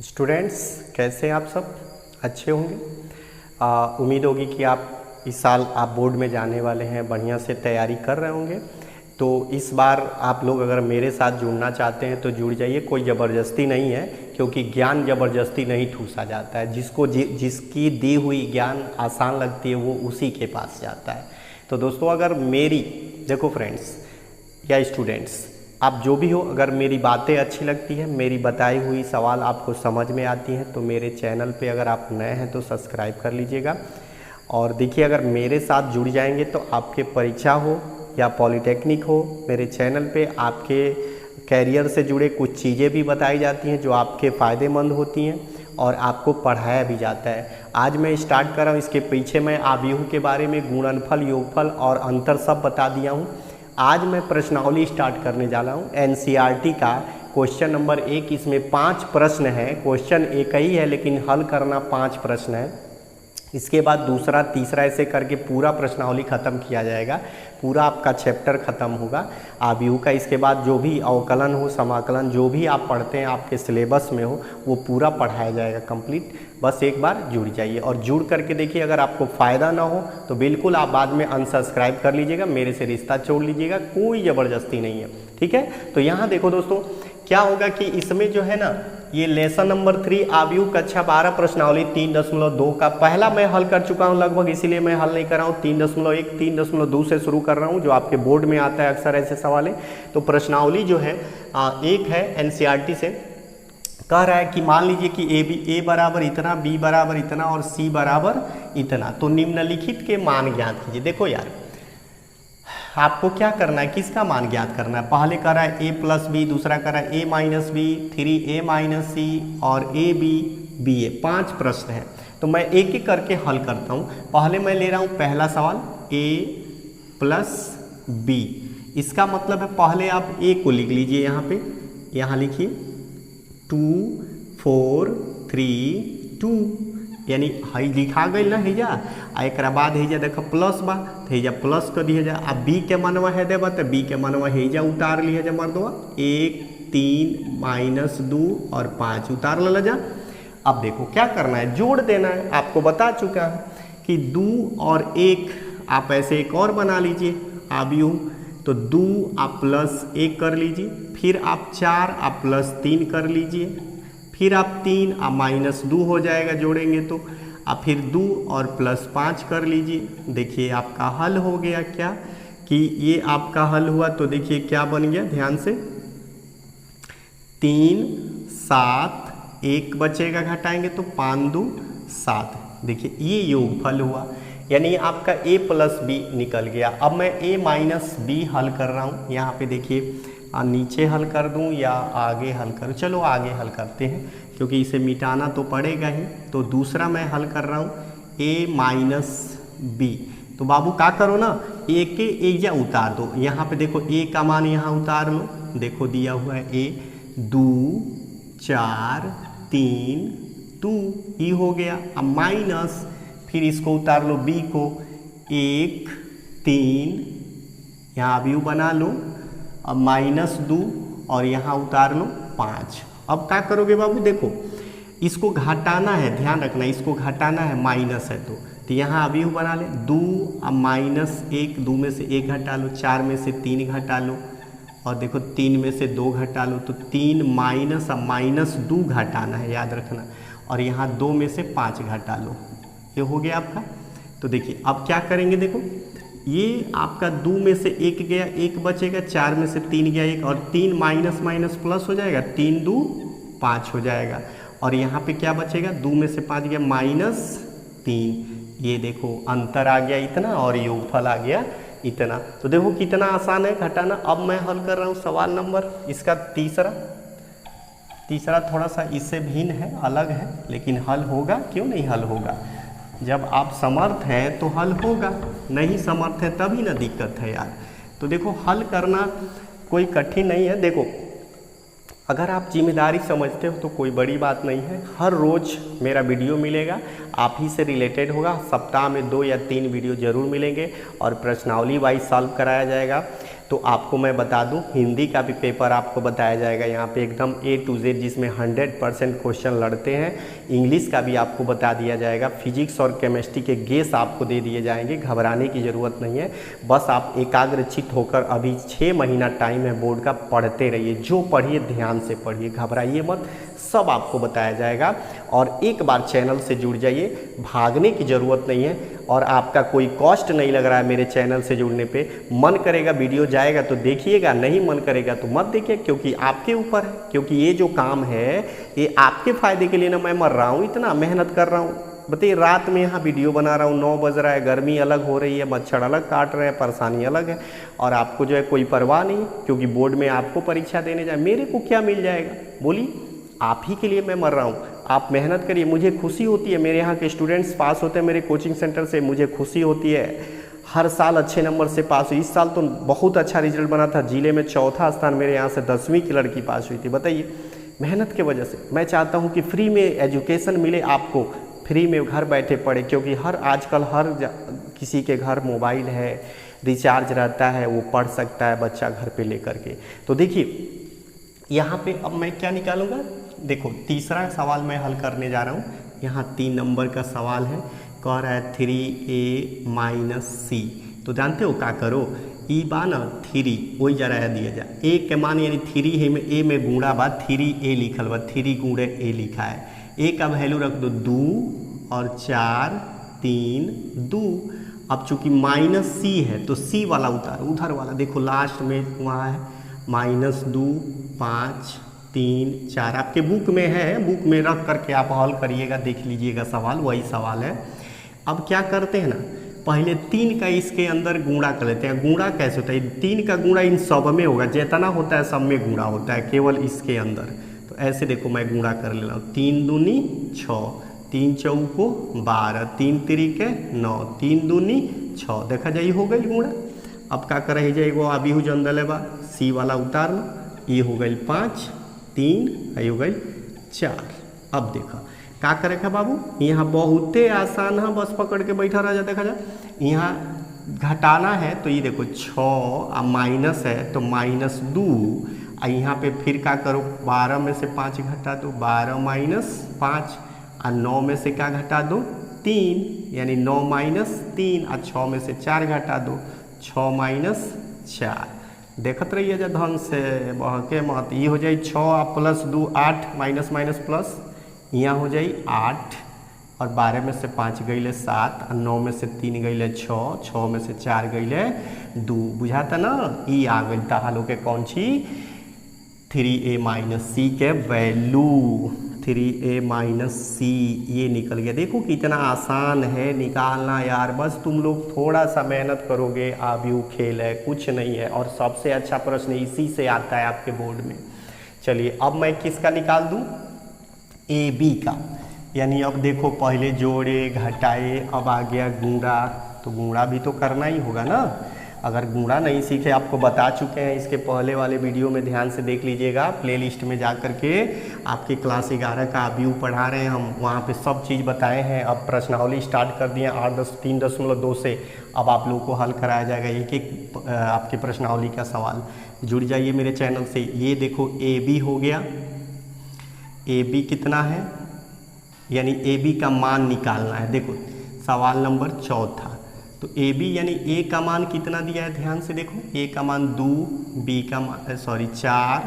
Students कैसे हैं आप सब अच्छे होंगे। उम्मीद होगी कि आप इस साल आप बोर्ड में जाने वाले हैं, बढ़िया से तैयारी कर रहे होंगे। तो इस बार आप लोग अगर मेरे साथ जुड़ना चाहते हैं तो जुड़ जाइए, कोई ज़बरदस्ती नहीं है, क्योंकि ज्ञान ज़बरदस्ती नहीं ठूसा जाता है। जिसकी दी हुई ज्ञान आसान लगती है वो उसी के पास जाता है। तो दोस्तों अगर देखो फ्रेंड्स या स्टूडेंट्स, आप जो भी हो, अगर मेरी बातें अच्छी लगती हैं, मेरी बताई हुई सवाल आपको समझ में आती हैं, तो मेरे चैनल पे अगर आप नए हैं तो सब्सक्राइब कर लीजिएगा। और देखिए अगर मेरे साथ जुड़ जाएंगे तो आपके परीक्षा हो या पॉलिटेक्निक हो, मेरे चैनल पे आपके कैरियर से जुड़े कुछ चीज़ें भी बताई जाती हैं जो आपके फ़ायदेमंद होती हैं और आपको पढ़ाया भी जाता है। आज मैं स्टार्ट कर रहा हूँ, इसके पीछे मैं आव्यूह के बारे में, गुणनफल, योगफल और अंतर सब बता दिया हूँ। आज मैं प्रश्नावली स्टार्ट करने जा रहा हूँ एनसीईआरटी का क्वेश्चन नंबर 1। इसमें 5 प्रश्न हैं, क्वेश्चन एक ही है लेकिन हल करना 5 प्रश्न है। इसके बाद दूसरा तीसरा ऐसे करके पूरा प्रश्नावली ख़त्म किया जाएगा, पूरा आपका चैप्टर ख़त्म होगा आव्यूह का। इसके बाद जो भी अवकलन हो, समाकलन, जो भी आप पढ़ते हैं आपके सिलेबस में हो, वो पूरा पढ़ाया जाएगा कंप्लीट। बस एक बार जुड़ जाइए और जुड़ करके देखिए, अगर आपको फ़ायदा ना हो तो बिल्कुल आप बाद में अनसब्सक्राइब कर लीजिएगा, मेरे से रिश्ता छोड़ लीजिएगा, कोई ज़बरदस्ती नहीं है, ठीक है। तो यहाँ देखो दोस्तों क्या होगा कि इसमें जो है ना, ये लेसन नंबर 3 आव्यूह कक्षा 12 प्रश्नावली 3.2 का पहला मैं हल कर चुका हूँ लगभग, इसीलिए मैं हल नहीं कर रहा हूँ। 3.1 3.2 से शुरू कर रहा हूँ, जो आपके बोर्ड में आता है अक्सर ऐसे सवाल है। तो प्रश्नावली जो है एक है एनसीईआरटी से, कह रहा है कि मान लीजिए कि ए बराबर इतना, बी बराबर इतना और सी बराबर इतना, तो निम्नलिखित के मान ज्ञात कीजिए। देखो यार, आपको क्या करना है, किसका मान ज्ञात करना है। पहले कर रहा है a प्लस बी, दूसरा कर रहा है a minus B, 3a minus C और a b b a। 5 प्रश्न हैं, तो मैं एक एक करके हल करता हूँ। पहले मैं ले रहा हूँ पहला सवाल a प्लस b। इसका मतलब है पहले आप a को लिख लीजिए, यहाँ लिखिए 2 4 3 2, यानी हई लिखा गई ना हैजा। आ एक बाद हैजा देखो प्लस बा, तो हैजा प्लस कर दिया जा। अब बी के मनवा है देबा तो बी के मनवा हैजा उतार लिया जा मर्दवा, 1 3 माइनस 2 और 5 उतार ला जा। अब देखो क्या करना है, जोड़ देना है। आपको बता चुका है कि 2 और 1 आप ऐसे एक और बना लीजिए आव्यूह, तो 2 आप प्लस 1 कर लीजिए, फिर आप 4 आप प्लस 3 कर लीजिए, फिर आप 3 आप माइनस 2 हो जाएगा जोड़ेंगे तो, आप फिर 2 और प्लस 5 कर लीजिए। देखिए आपका हल हो गया क्या, कि ये आपका हल हुआ। तो देखिए क्या बन गया, ध्यान से 3 7 1 बचेगा, घटाएंगे तो 5 2 7। देखिए ये योगफल हुआ, यानी आपका a प्लस बी निकल गया। अब मैं a माइनस बी हल कर रहा हूँ। यहाँ पे देखिए नीचे हल कर दूं या आगे हल करूं, चलो आगे हल करते हैं क्योंकि इसे मिटाना तो पड़ेगा ही। तो दूसरा मैं हल कर रहा हूं a माइनस बी। तो बाबू क्या करो ना, a के एजा उतार दो। यहाँ पे देखो a का मान यहाँ उतार लो, देखो दिया हुआ है a 2 4 3 2, ये हो गया। अब माइनस, फिर इसको उतार लो b को, 1 3, यहाँ अव्यूह बना लो। अब माइनस 2 और यहाँ उतार लो 5। अब क्या करोगे बाबू, देखो इसको घटाना है, ध्यान रखना इसको घटाना है, माइनस है तो यहाँ अव्यूह बना ले 2। अब माइनस 1, 2 में से 1 घटा लो, 4 में से 3 घटा लो, और देखो 3 में से 2 घटा लो, तो 3 माइनस, अब माइनस 2 घटाना है, याद रखना। और यहाँ 2 में से 5 घटा लो, ये हो गया आपका। तो देखिए अब क्या करेंगे, देखो ये आपका 2 में से 1 गया, 1 बचेगा, 4 में से 3 गया 1, और 3 माइनस माइनस प्लस हो जाएगा, 3 2 5 हो जाएगा। और यहाँ पे क्या बचेगा, 2 में से 5 गया माइनस 3। ये देखो अंतर आ गया इतना और योगफल आ गया इतना। तो देखो कितना आसान है घटाना। अब मैं हल कर रहा हूँ सवाल नंबर इसका तीसरा थोड़ा सा इससे भिन्न है, अलग है, लेकिन हल होगा, क्यों नहीं हल होगा। जब आप समर्थ हैं तो हल होगा, नहीं समर्थ है तभी ना दिक्कत है यार। तो देखो हल करना कोई कठिन नहीं है। देखो अगर आप जिम्मेदारी समझते हो तो कोई बड़ी बात नहीं है। हर रोज़ मेरा वीडियो मिलेगा, आप ही से रिलेटेड होगा। सप्ताह में 2 या 3 वीडियो ज़रूर मिलेंगे और प्रश्नावली वाइज सॉल्व कराया जाएगा। तो आपको मैं बता दूं हिंदी का भी पेपर आपको बताया जाएगा यहाँ पे एकदम A to Z, जिसमें 100% क्वेश्चन लड़ते हैं। इंग्लिश का भी आपको बता दिया जाएगा, फिजिक्स और केमिस्ट्री के गेस आपको दे दिए जाएंगे। घबराने की ज़रूरत नहीं है, बस आप एकाग्रचित्त होकर अभी 6 महीना टाइम है बोर्ड का, पढ़ते रहिए, जो पढ़िए ध्यान से पढ़िए, घबराइए मत, सब आपको बताया जाएगा। और एक बार चैनल से जुड़ जाइए, भागने की ज़रूरत नहीं है और आपका कोई कॉस्ट नहीं लग रहा है मेरे चैनल से जुड़ने पे। मन करेगा वीडियो जाएगा तो देखिएगा, नहीं मन करेगा तो मत देखिए, क्योंकि आपके ऊपर है। क्योंकि ये जो काम है ये आपके फ़ायदे के लिए ना, मैं मर रहा हूँ, इतना मेहनत कर रहा हूँ, बताइए रात में यहाँ वीडियो बना रहा हूँ, 9 बज रहा है, गर्मी अलग हो रही है, मच्छर अलग काट रहे हैं, परेशानी अलग है, और आपको जो है कोई परवाह नहीं, क्योंकि बोर्ड में आपको परीक्षा देने जाए, मेरे को क्या मिल जाएगा बोलिए, आप ही के लिए मैं मर रहा हूँ। आप मेहनत करिए, मुझे खुशी होती है मेरे यहाँ के स्टूडेंट्स पास होते हैं मेरे कोचिंग सेंटर से, मुझे खुशी होती है, हर साल अच्छे नंबर से पास हुई। इस साल तो बहुत अच्छा रिजल्ट बना था, जिले में 4था स्थान मेरे यहाँ से 10वीं की लड़की पास हुई थी। बताइए मेहनत की वजह से। मैं चाहता हूँ कि फ्री में एजुकेशन मिले आपको, फ्री में घर बैठे पढ़े, क्योंकि आजकल किसी के घर मोबाइल है, रिचार्ज रहता है, वो पढ़ सकता है बच्चा घर पे लेकर के। तो देखिए यहाँ पे अब मैं क्या निकालूंगा, देखो तीसरा सवाल मैं हल करने जा रहा हूँ। यहाँ 3 नंबर का सवाल है, कह रहा है 3a - c। तो जानते हो क्या करो, ई बा ना 3 वही जरा दिया जाए, ए के मान यानी 3 है में ए में गुणा बा, 3a लिखल बा, 3 गुणे a लिखा है। ए का वैल्यू रख दो 2 और 4 3 2। अब चूंकि -c है तो c वाला उधर वाला देखो लास्ट में वहाँ है, -2 5 3 4 आपके बुक में है, बुक में रख करके आप हल करिएगा, देख लीजिएगा सवाल, वही सवाल है। अब क्या करते हैं ना, पहले 3 का इसके अंदर गुणा कर लेते हैं। गुणा कैसे होता है, 3 का गुणा इन सब में होगा, जितना होता है सब में गुणा होता है, केवल इसके अंदर। तो ऐसे देखो मैं गुणा कर ले रहा हूँ, 3 दूनी 6, 3 चौको 12, 3 तिरिके 9, 3 दूनी 6, देखा जाइए हो गई गुणा। अब क्या कर रही जाए वो अभी हो जन दले बा, सी वाला उतार लो, ये हो गई 5 3 ये हो गई 4। अब देखो क्या करेगा बाबू, यहाँ बहुते आसान है, बस पकड़ के बैठा रह जा। देखा जा यहाँ घटाना है तो ये देखो 6 और माइनस है तो -2, और यहाँ पे फिर क्या करो, 12 में से 5 घटा दो, 12 - 5, और 9 में से क्या घटा दो 3, यानी 9 - 3, और 6 में से 4 घटा दो, 6 - 4। देखते रहिए जा ढंग से, बहके मत। ये हो जाए 6 + 2 8, माइनस प्लस, यहाँ हो जाए 8, और 12 में से 5 गई 7, और 9 में से 3 गई 6, 6 में से 4 गई 2। बुझाता ना, ये आ गई तालो के कौन सी 3a - c के वैल्यू, 3a - c ये निकल गया। देखो कितना आसान है निकालना यार, बस तुम लोग थोड़ा सा मेहनत करोगे, आयु खेल है, कुछ नहीं है। और सबसे अच्छा प्रश्न इसी से आता है आपके बोर्ड में। चलिए अब मैं किसका निकाल दूं, ए बी का, यानी अब देखो पहले जोड़े घटाए, अब आ गया गुणा, तो गुणा भी तो करना ही होगा ना। अगर गुणा नहीं सीखे, आपको बता चुके हैं इसके पहले वाले वीडियो में, ध्यान से देख लीजिएगा प्लेलिस्ट में जा कर के, आपकी क्लास 11 का व्यू पढ़ा रहे हैं हम, वहाँ पे सब चीज़ बताए हैं। अब प्रश्नावली स्टार्ट कर दिए 3.2 से, अब आप लोगों को हल कराया जाएगा एक एक आपके प्रश्नावली का सवाल। जुड़ जाइए मेरे चैनल से। ये देखो ए बी हो गया, ए बी कितना है, यानी ए बी का मान निकालना है। देखो सवाल नंबर 4, तो ए बी यानी ए का मान कितना दिया है, ध्यान से देखो, ए का मान 2, बी का मान 4,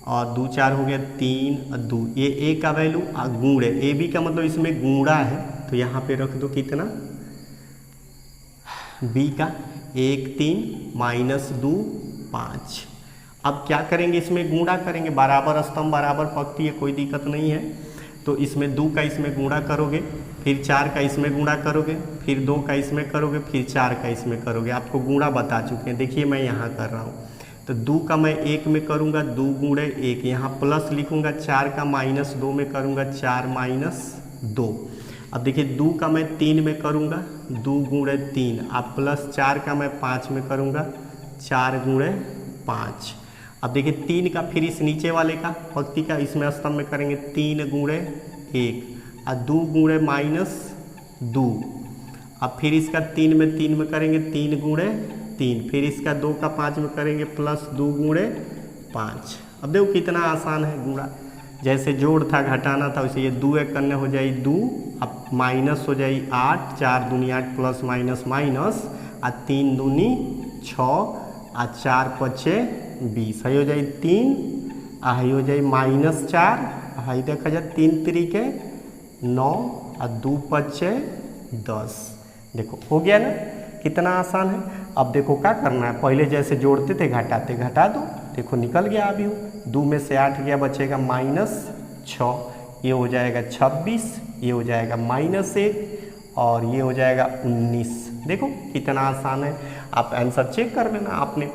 और 2 4 हो गया 3 और 2, ये ए का वैल्यू गुण है, ए बी का मतलब इसमें गुणा है, तो यहाँ पे रख दो कितना, बी का 1 3 -2 5। अब क्या करेंगे, इसमें गुणा करेंगे, बराबर स्तंभ बराबर पंक्ति है, कोई दिक्कत नहीं है। तो इसमें 2 का इसमें गुणा करोगे, फिर 4 का इसमें गुणा करोगे, फिर 2 का इसमें करोगे, फिर 4 का इसमें करोगे। आपको गुणा बता चुके हैं, देखिए मैं यहाँ कर रहा हूँ। तो 2 का मैं 1 में करूँगा, 2 गुणे 1, यहाँ प्लस लिखूँगा, 4 का -2 में करूँगा, 4 - 2। अब देखिए 2 का मैं 3 में करूँगा, 2 गुणे 3, अब प्लस 4 का मैं 5 में करूँगा, 4 गुणे 5। अब देखिए 3 का फिर इस नीचे वाले का पंक्ति का इसमें स्तंभ में करेंगे, 3 गुणे 1, और 2 गुणे -2। अब फिर इसका 3 में करेंगे, 3 गुणे 3, फिर इसका 2 का 5 में करेंगे प्लस 2 गुणे 5। अब देखो कितना आसान है गुणा, जैसे जोड़ था घटाना था वैसे ये 2 एक करने हो जाए 2, अब माइनस हो जाए 8, 4 दूनी 8 प्लस माइनस माइनस, आ 3 दूनी 6, आ 4 पचे 20, है हो जाए 3, आ हो जाए -4, हाई देखा जाए 3 तरीके 9, आ 2 पचे 10। देखो हो गया ना, कितना आसान है। अब देखो क्या करना है, पहले जैसे जोड़ते थे घटाते घटा दो, देखो निकल गया अभी हो, 2 में से 8 गया बचेगा -6, ये हो जाएगा 26, ये हो जाएगा -1 और ये हो जाएगा 19। देखो कितना आसान है, आप आंसर चेक कर लेना आपने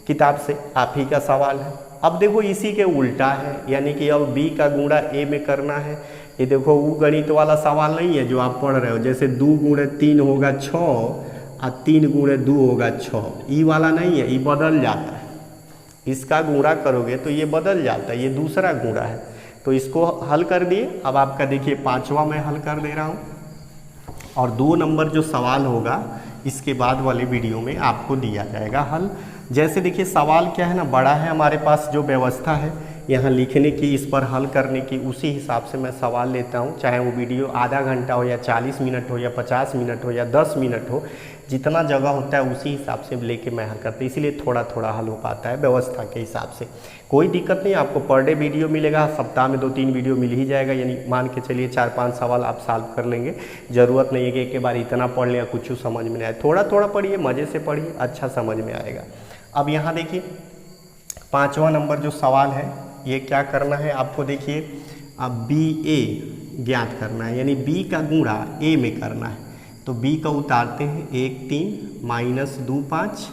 किताब से, आप ही का सवाल है। अब देखो इसी के उल्टा है, यानी कि अब b का गुणा a में करना है। ये देखो वो गणित वाला सवाल नहीं है जो आप पढ़ रहे हो, जैसे 2 गुणे 3 होगा 6 और 3 गुणे 2 होगा 6, ये वाला नहीं है, ये बदल जाता है। इसका गुणा करोगे तो ये बदल जाता है, ये दूसरा गुणा है। तो इसको हल कर दिए। अब आपका देखिए 5वां मैं हल कर दे रहा हूँ, और 2 नंबर जो सवाल होगा इसके बाद वाले वीडियो में आपको दिया जाएगा हल। जैसे देखिए सवाल क्या है ना, बड़ा है हमारे पास जो व्यवस्था है यहाँ लिखने की, इस पर हल करने की, उसी हिसाब से मैं सवाल लेता हूँ, चाहे वो वीडियो आधा घंटा हो या 40 मिनट हो या 50 मिनट हो या 10 मिनट हो, जितना जगह होता है उसी हिसाब से लेके मैं हल करता हूँ, इसीलिए थोड़ा थोड़ा हल हो पाता है व्यवस्था के हिसाब से। कोई दिक्कत नहीं, आपको पर डे वीडियो मिलेगा, सप्ताह में 2-3 वीडियो मिल ही जाएगा, यानी मान के चलिए 4-5 सवाल आप सॉल्व कर लेंगे। ज़रूरत नहीं है कि एक बार इतना पढ़ लें कुछ समझ में नहीं आए, थोड़ा थोड़ा पढ़िए, मज़े से पढ़िए, अच्छा समझ में आएगा। अब यहाँ देखिए 5वां नंबर जो सवाल है ये क्या करना है आपको, देखिए अब BA ज्ञात करना है, यानी B का गुणा A में करना है। तो B का उतारते हैं 1 3 -2 5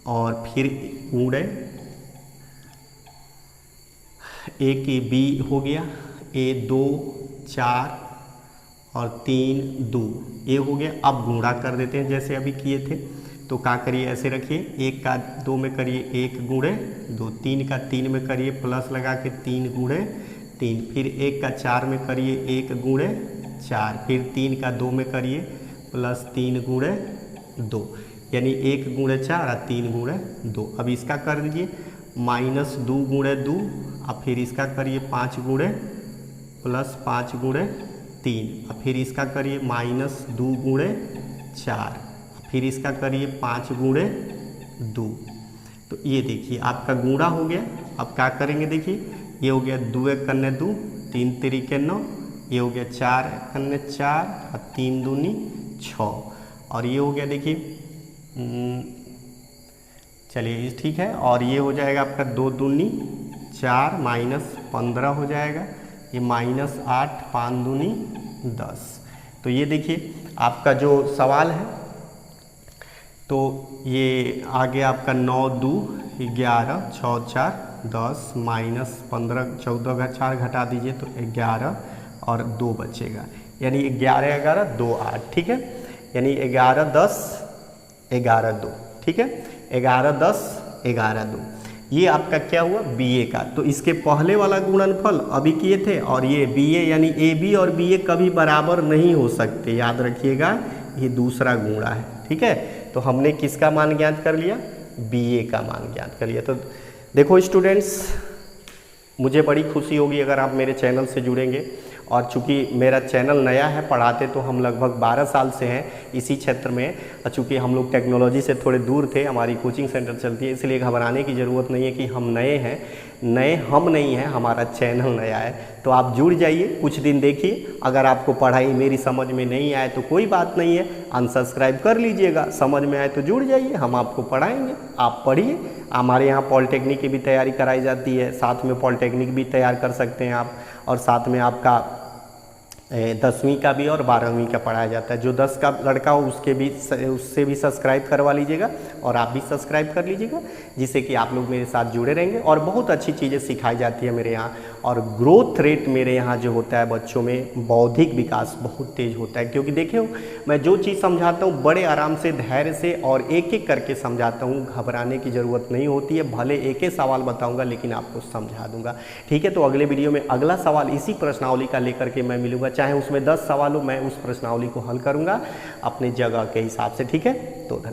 और फिर गुणे 1 B हो गया, A 2 4 और 3 2, ये हो गया। अब गुणा कर देते हैं जैसे अभी किए थे, तो क्या करिए ऐसे रखिए, 1 का 2 में करिए 1 गुणे 2, 3 का 3 में करिए प्लस लगा के 3 गुणे 3, फिर 1 का 4 में करिए 1 गुणे 4, फिर 3 का 2 में करिए प्लस 3 गुणे 2, यानी 1 गुणे 4 और 3 गुणे 2। अब इसका कर दीजिए -2 गुणे 2, अब फिर इसका करिए 5 गुणे प्लस 5 गुणे 3, अब फिर इसका करिए -2 गुणे 4, फिर इसका करिए 5 गुणे 2। तो ये देखिए आपका गुणा हो गया। अब क्या करेंगे, देखिए ये हो गया 2 1 करने 2, 3 तरीके 9, ये हो गया 4 करने 4 और 3 दूनी 6, और ये हो गया देखिए चलिए ठीक है, और ये हो जाएगा आपका 2 दूनी 4 -15 हो जाएगा, ये -8 5 दूनी 10। तो ये देखिए आपका जो सवाल है, तो ये आगे आपका 9 2 11 6 4 10 -15 14 का 4 घटा दीजिए तो 11 और 2 बचेगा, यानी 11 11 2 8, ठीक है, यानी 11 10 11 2, ठीक है, 11 10 11 2। ये आपका क्या हुआ BA का। तो इसके पहले वाला गुणनफल अभी किए थे, और ये BA यानी AB और BA कभी बराबर नहीं हो सकते, याद रखिएगा, ये दूसरा गुणा है, ठीक है। तो हमने किसका मान ज्ञात कर लिया, BA का मान ज्ञात कर लिया। तो देखो स्टूडेंट्स, मुझे बड़ी खुशी होगी अगर आप मेरे चैनल से जुड़ेंगे, और चूंकि मेरा चैनल नया है, पढ़ाते तो हम लगभग 12 साल से हैं इसी क्षेत्र में, और चूँकि हम लोग टेक्नोलॉजी से थोड़े दूर थे, हमारी कोचिंग सेंटर चलती है, इसलिए घबराने की ज़रूरत नहीं है कि हम नए हैं, नए हम नहीं हैं, हमारा चैनल नया है। तो आप जुड़ जाइए, कुछ दिन देखिए, अगर आपको पढ़ाई मेरी समझ में नहीं आए तो कोई बात नहीं है, अनसब्सक्राइब कर लीजिएगा, समझ में आए तो जुड़ जाइए, हम आपको पढ़ाएंगे, आप पढ़िए। हमारे यहाँ पॉलिटेक्निक की भी तैयारी कराई जाती है, साथ में पॉलिटेक्निक भी तैयार कर सकते हैं आप, और साथ में आपका 10वीं का भी और 12वीं का पढ़ाया जाता है। जो 10 का लड़का हो उससे भी सब्सक्राइब करवा लीजिएगा, और आप भी सब्सक्राइब कर लीजिएगा, जिससे कि आप लोग मेरे साथ जुड़े रहेंगे। और बहुत अच्छी चीज़ें सिखाई जाती है मेरे यहाँ, और ग्रोथ रेट मेरे यहाँ जो होता है बच्चों में, बौद्धिक विकास बहुत तेज़ होता है। क्योंकि देखिए मैं जो चीज़ समझाता हूँ बड़े आराम से, धैर्य से और एक एक करके समझाता हूँ, घबराने की ज़रूरत नहीं होती है। भले एक ही सवाल बताऊँगा लेकिन आपको समझा दूँगा, ठीक है। तो अगले वीडियो में अगला सवाल इसी प्रश्नावली का लेकर के मैं मिलूँगा, चाहे उसमें 10 सवाल हो, मैं उस प्रश्नावली को हल करूँगा अपने जगह के हिसाब से, ठीक है। तो धन्यवाद।